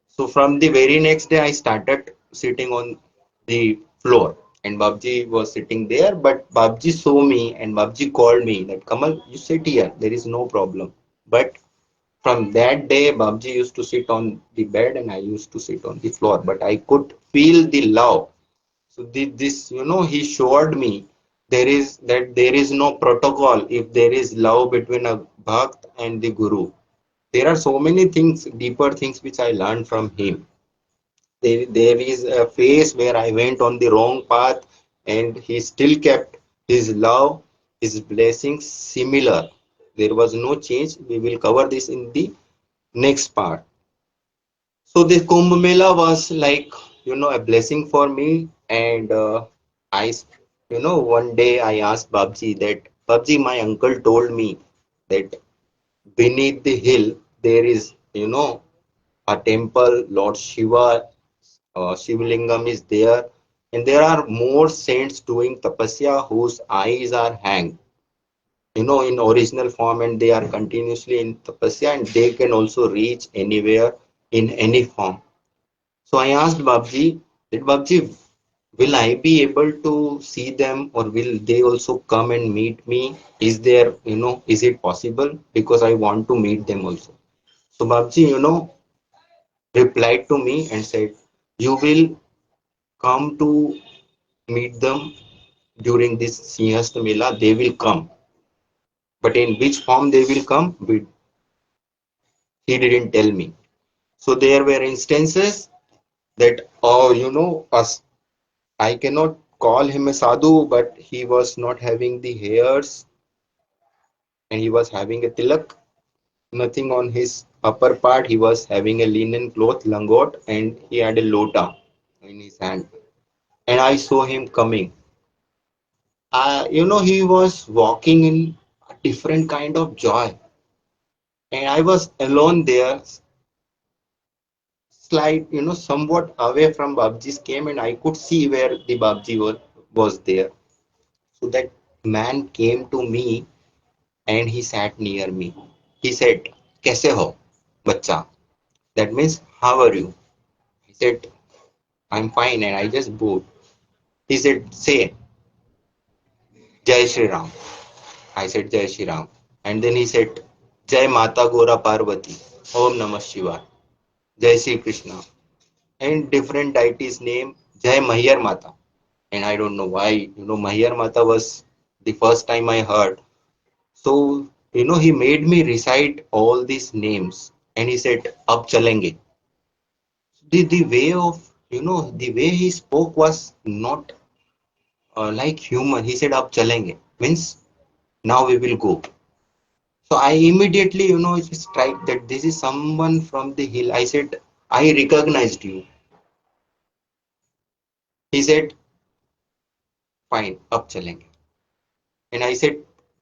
So from the very next day, I started sitting on the floor, and Babji was sitting there. But Babji saw me, and Babji called me that Kamal, you sit here. There is no problem. But from that day, Babji used to sit on the bed, and I used to sit on the floor. But I could feel the love. So this, he showed me there is no protocol if there is love between a bhakt and the guru. There are so many things, deeper things which I learned from him. There is a phase where I went on the wrong path, and he still kept his love, his blessings similar. There was no change. We will cover this in the next part. So the Kumbh Mela was like, a blessing for me. And I, one day I asked Babji that, Babji, my uncle told me that beneath the hill there is, a temple, Lord Shiva, Shivlingam is there, and there are more saints doing tapasya whose eyes are hanged, in original form, and they are continuously in tapasya, and they can also reach anywhere in any form. So I asked Babji that, Babji, will I be able to see them, or will they also come and meet me? Is there, is it possible? Because I want to meet them also. So Babji, replied to me and said, you will come to meet them during this Sinhast Mela, they will come. But in which form they will come, he didn't tell me. So there were instances that, oh, us, I cannot call him a sadhu, but he was not having the hairs, and he was having a tilak, nothing on his upper part. He was having a linen cloth, langot, and he had a lota in his hand. And I saw him coming. He was walking in a different kind of joy. And I was alone there, slight, somewhat away from Babji's came, and I could see where the Babji was there. So that man came to me and he sat near me. He said, Kaise ho, bacha? That means, how are you? I said, I'm fine, and I just bowed. He said, say, Jai Shri Ram. I said, Jai Shri Ram. And then he said, Jai Mata Gora Parvati. Om Namah Shiva. Jai Shri Krishna. And different deities name, Jai Mahiyar Mata. And I don't know why, Mahiyar Mata was the first time I heard. So, he made me recite all these names, and he said, Ab chalenge. The way of, the way he spoke was not like human. He said, Ab chalenge. Means, now we will go. So I immediately, it strike that this is someone from the hill. I said, I recognized you. He said, fine, ab chalenge. And I said,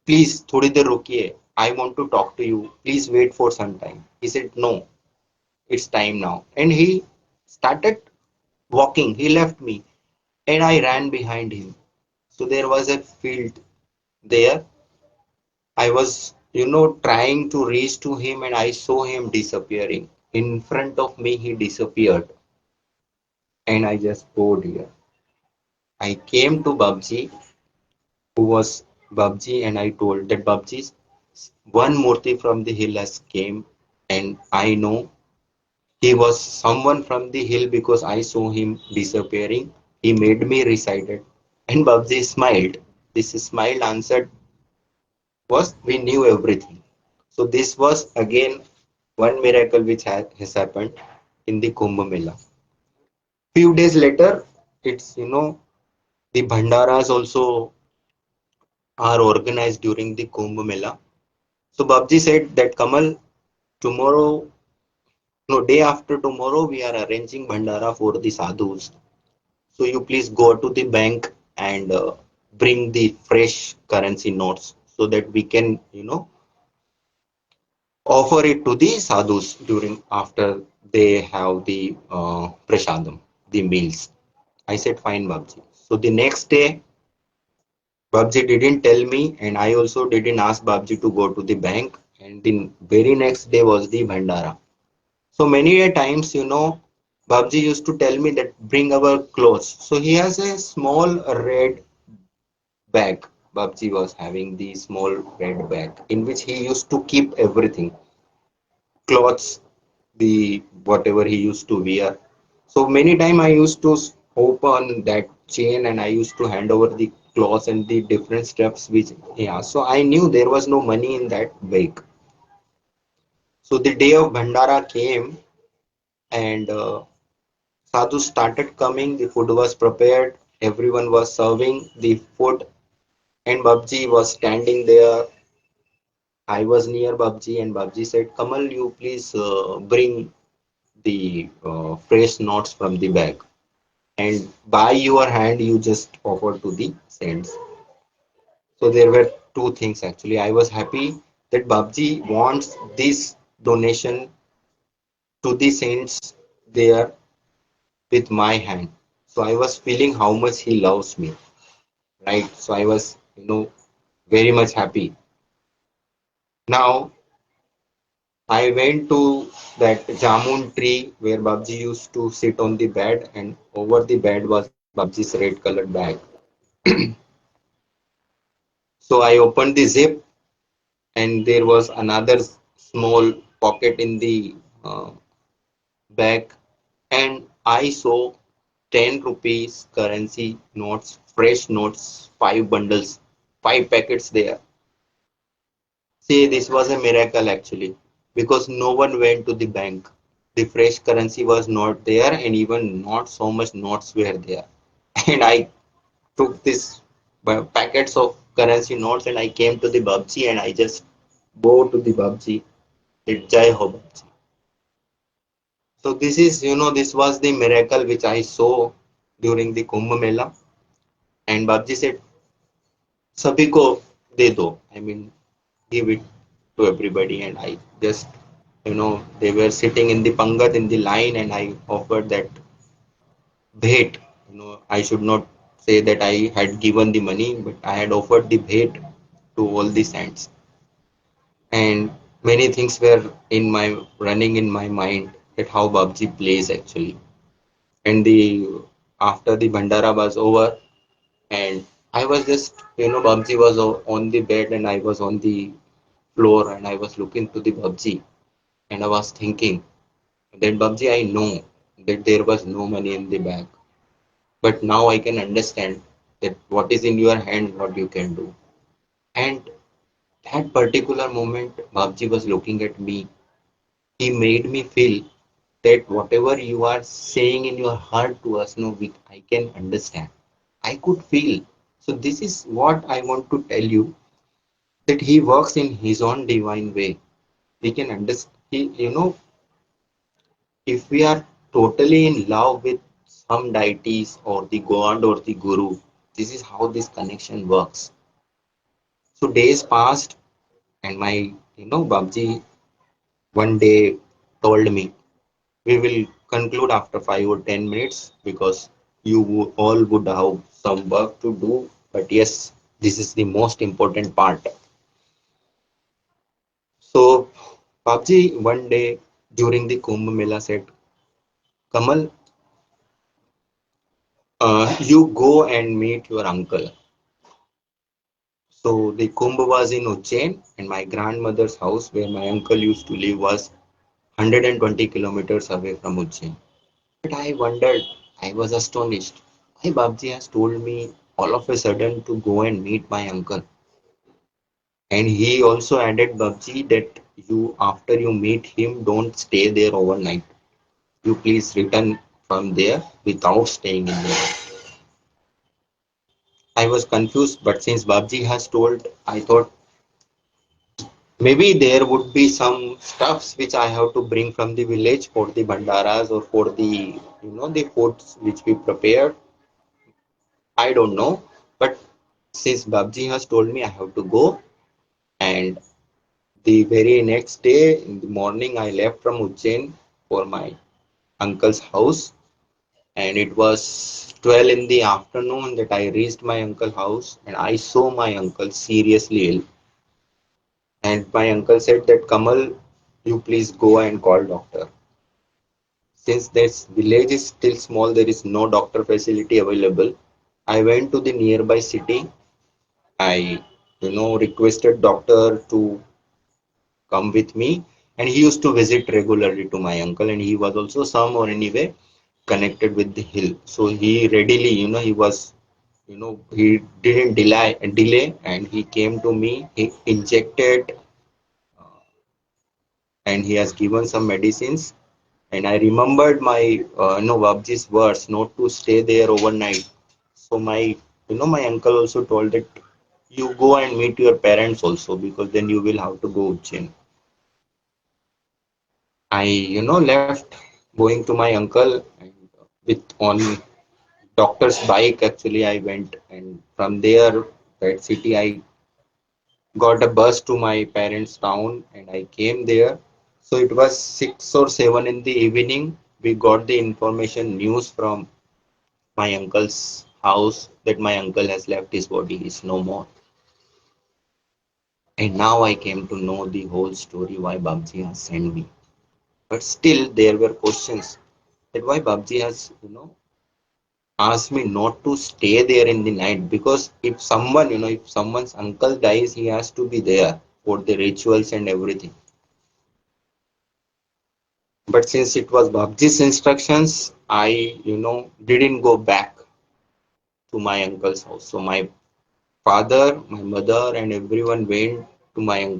please, थोड़ी देर रुकिए. I want to talk to you. Please wait for some time. He said, no, it's time now. And he started walking. He left me and I ran behind him. So there was a field there. I was, trying to reach to him, and I saw him disappearing. In front of me, he disappeared, and I just bowed here. I came to Babji, who was Babji, and I told that Babji, one Murti from the hill has came, and I know he was someone from the hill because I saw him disappearing. He made me recite it. And Babji smiled. This smile answered was, we knew everything. So this was again one miracle which has happened in the Kumbh Mela. Few days later, it's, the Bhandaras also are organized during the Kumbh Mela. So Babji said that, Kamal, tomorrow, no, day after tomorrow, we are arranging Bhandara for the sadhus. So you please go to the bank and bring the fresh currency notes so that we can, offer it to the sadhus during after they have the prasadam, the meals. I said, fine, Babji. So the next day, Babji didn't tell me, and I also didn't ask Babji to go to the bank. And the very next day was the Bhandara. So many a times, Babji used to tell me that bring our clothes. So he has a small red bag. Babji was having the small red bag in which he used to keep everything, clothes, the whatever he used to wear. So many time I used to open that chain and I used to hand over the clothes and the different stuffs which he asked. So I knew there was no money in that bag. So the day of Bhandara came and sadhu started coming. The food was prepared. Everyone was serving the food, and Babji was standing there. I was near Babji, and Babji said, "Kamal, you please bring the fresh notes from the bag, and by your hand you just offer to the saints." So there were two things actually. I was happy that Babji wants this donation to the saints there with my hand. So I was feeling how much he loves me, right? So I was, very much happy. Now I went to that jamun tree where Babji used to sit on the bed, and over the bed was Babji's red colored bag. So I opened the zip, and there was another small pocket in the uh, bag, and I saw 10 rupees currency notes, fresh notes, 5 bundles, 5 packets there. See, this was a miracle actually, because no one went to the bank. The fresh currency was not there, and even not so much notes were there. And I took this packets of currency notes, and I came to the Babji, and I just bowed to the Babji. It Jai Ho Babji. So this is, this was the miracle which I saw during the Kumbh Mela. And Babji said, "Sabhi ko de do." I mean, give it to everybody. And I just, they were sitting in the pangat in the line, and I offered that bhet. I should not say that I had given the money, but I had offered the bhet to all the saints. And many things were in my running in my mind that how Babji plays actually. And the after the Bhandara was over, and I was just, Babji was on the bed, and I was on the floor, and I was looking to the Babji, and I was thinking that Babji, I know that there was no money in the bag, but now I can understand that what is in your hand, what you can do. And that particular moment, Babji was looking at me. He made me feel that whatever you are saying in your heart to us, no, I can understand. I could feel. So this is what I want to tell you, that he works in his own divine way. We can understand. If we are totally in love with some deities or the God or the Guru, this is how this connection works. So days passed, and my, Babji one day told me, we will conclude after 5 or 10 minutes, because all would have some work to do. But yes, this is the most important part. So Babji one day during the Kumbh Mela said, Kamal, you go and meet your uncle. So the Kumbh was in Ujjain, and my grandmother's house where my uncle used to live was 120 kilometers away from Ujjain. But I wondered, I was astonished. Why Babji has told me all of a sudden to go and meet my uncle. And he also added, Babji, that you after you meet him, don't stay there overnight. You please return from there without staying in there. I was confused, but since Babji has told, I thought maybe there would be some stuffs which I have to bring from the village for the bhandaras or for the the foods which we prepared. I don't know, but since Babji has told me I have to go, and the very next day in the morning I left from Ujjain for my uncle's house, and it was 12 in the afternoon that I reached my uncle's house, and I saw my uncle seriously ill. And my uncle said that, Kamal, you please go and call doctor. Since this village is still small, there is no doctor facility available. I went to the nearby city. I, requested doctor to come with me, and he used to visit regularly to my uncle, and he was also some or anyway connected with the hill. So he readily, he was, he didn't delay, and he came to me. He injected, and he has given some medicines. And I remembered my, Babji's words not to stay there overnight. So my uncle also told that you go and meet your parents also, because then you will have to go Ujjain. I, left going to my uncle, and with on doctor's bike. Actually, I went, and from there, that city, I got a bus to my parents' town, and I came there. So it was 6 or 7 in the evening. We got the information news from my uncle's house that my uncle has left his body, is no more. And now I came to know the whole story why Babji has sent me. But still, there were questions that why Babji has, asked me not to stay there in the night, because if someone, if someone's uncle dies, he has to be there for the rituals and everything. But since it was Babji's instructions, I, didn't go back to my uncle's house. So my father, my mother, and everyone went to my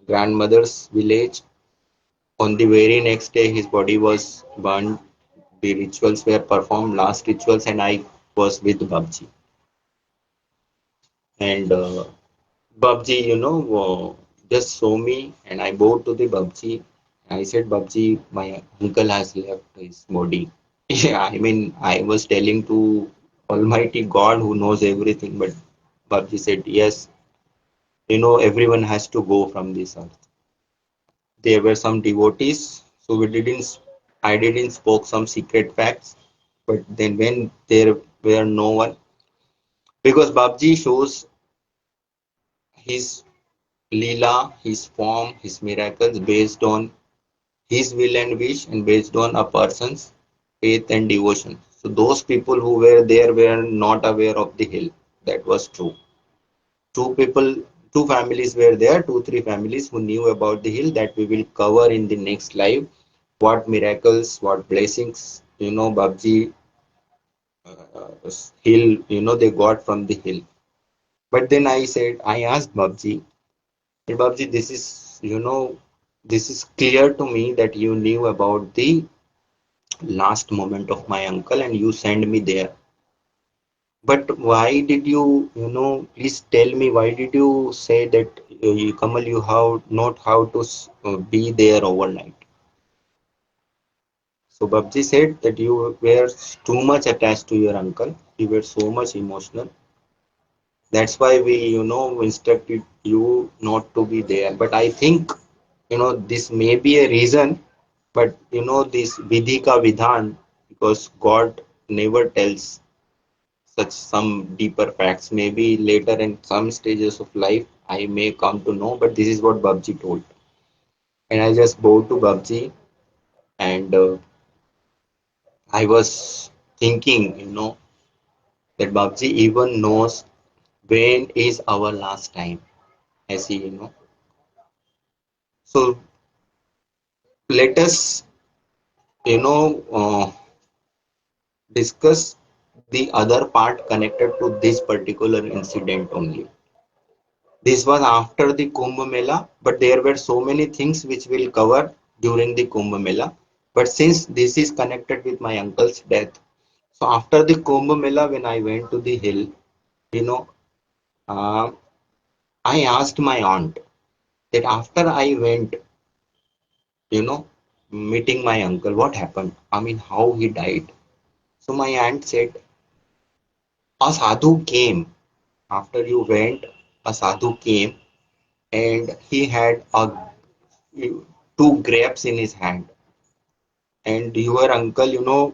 grandmother's village. On the very next day, his body was burned. The rituals were performed, last rituals, and I was with Babji. And Babji, just saw me, and I bowed to the Babji. I said, Babji, my uncle has left his body. Yeah, I mean, I was telling to Almighty God who knows everything, but Babji said, yes, everyone has to go from this earth. There were some devotees, so I didn't spoke some secret facts, but then when there were no one, because Babji shows his Leela, his form, his miracles based on his will and wish, and based on a person's faith and devotion. So those people who were there were not aware of the hill. That was true. Two people, two families were there, two, three families who knew about the hill, that we will cover in the next live. What miracles, what blessings, Babji hill, they got from the hill. But then I asked Babji, "Hey, Babji, this is clear to me that you knew about the last moment of my uncle and you sent me there. But why did you, please tell me, why did you say that, Kamal, you have not how to be there overnight?" So Babji said that you were too much attached to your uncle. You were so much emotional. That's why we, instructed you not to be there. But I think, this may be a reason, but this vidhi ka vidhan, because God never tells such some deeper facts. Maybe later in some stages of life, I may come to know, but this is what Babji told. And I just bowed to Babji, and I was thinking, that Babji even knows when is our last time, as he. So let us, discuss the other part connected to this particular incident only. This was after the Kumbh Mela, but there were so many things which we'll cover during the Kumbh Mela. But since this is connected with my uncle's death, so after the Kumbh Mela, when I went to the hill, you know, uh, I asked my aunt that after I went, you know, meeting my uncle, what happened? I mean, how he died. So my aunt said, a sadhu came after you went. A sadhu came, and he had two grapes in his hand, and your uncle,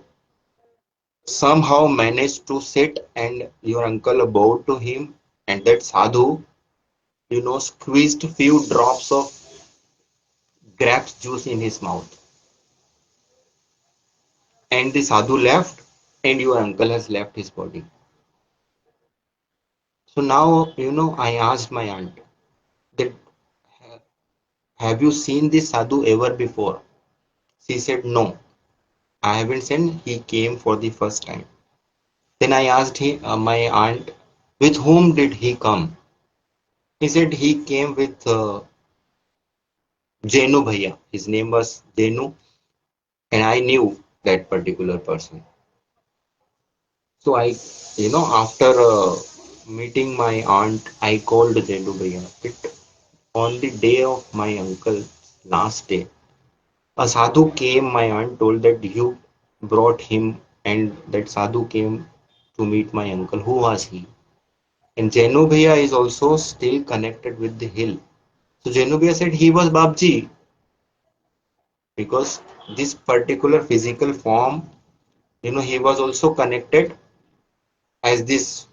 somehow managed to sit, and your uncle bowed to him, and that sadhu, squeezed few drops of grapes juice in his mouth, and the sadhu left, and your uncle has left his body. So now, I asked my aunt that, have you seen this sadhu ever before? She said, no, I haven't seen. He came for the first time. Then I asked my aunt, With whom did he come? He said he came with Jenu Bhaiya. His name was Jenu, and I knew that particular person. So after meeting my aunt, I called Jenu Bhaiya. On the day of my uncle's last day, a sadhu came. My aunt told that you brought him, and that sadhu came to meet my uncle. Who was he? And Jenu Bhaiya is also still connected with the hill. So Jenu Bhaiya said he was Babji because this particular physical form, he was also connected as this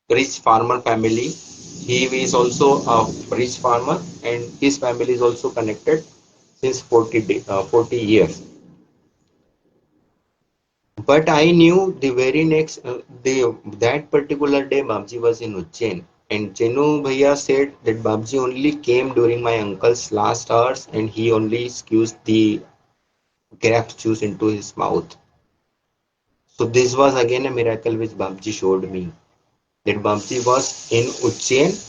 rich farmer family. He is also a rich farmer, and his family is also connected since 40 years. But I knew the very next that particular day Babji was in Ujjain, and Jenu Bhaiya said that Babji only came during my uncle's last hours, and he only squeezed the grape juice into his mouth. So this was again a miracle which Babji showed me, that Babji was in Ujjain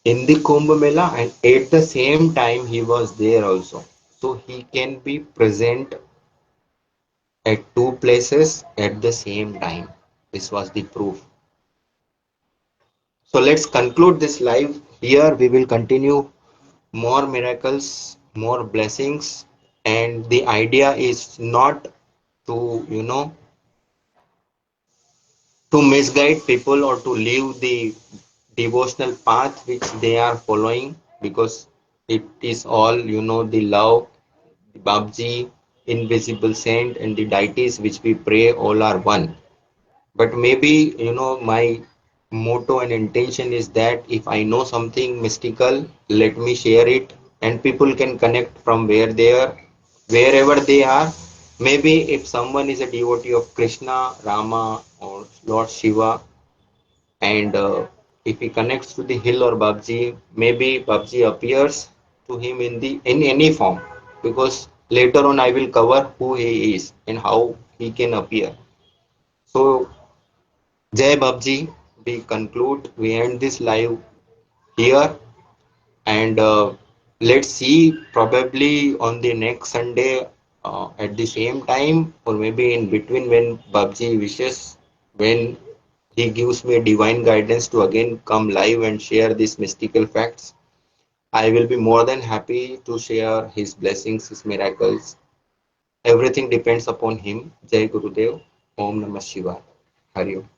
in the Kumbh Mela, and at the same time he was there also. So he can be present at two places at the same time. This was the proof. So let's conclude this live here. We will continue more miracles, more blessings, and the idea is not to, to misguide people or to leave the devotional path which they are following, because it is all, the love, the Babji, invisible saint, and the deities which we pray all are one. But maybe, my motto and intention is that if I know something mystical, let me share it, and people can connect from where they are, wherever they are. Maybe if someone is a devotee of Krishna, Rama, or Lord Shiva, and if he connects to the hill or Babji, maybe Babji appears to him in any form, because later on I will cover who he is and how he can appear. So Jai Babji, we conclude, we end this live here, and let's see probably on the next Sunday at the same time, or maybe in between, when Babji wishes, when he gives me divine guidance to again come live and share these mystical facts. I will be more than happy to share his blessings, his miracles. Everything depends upon him. Jai Gurudev. Om Namah Shivaya. Hari Om.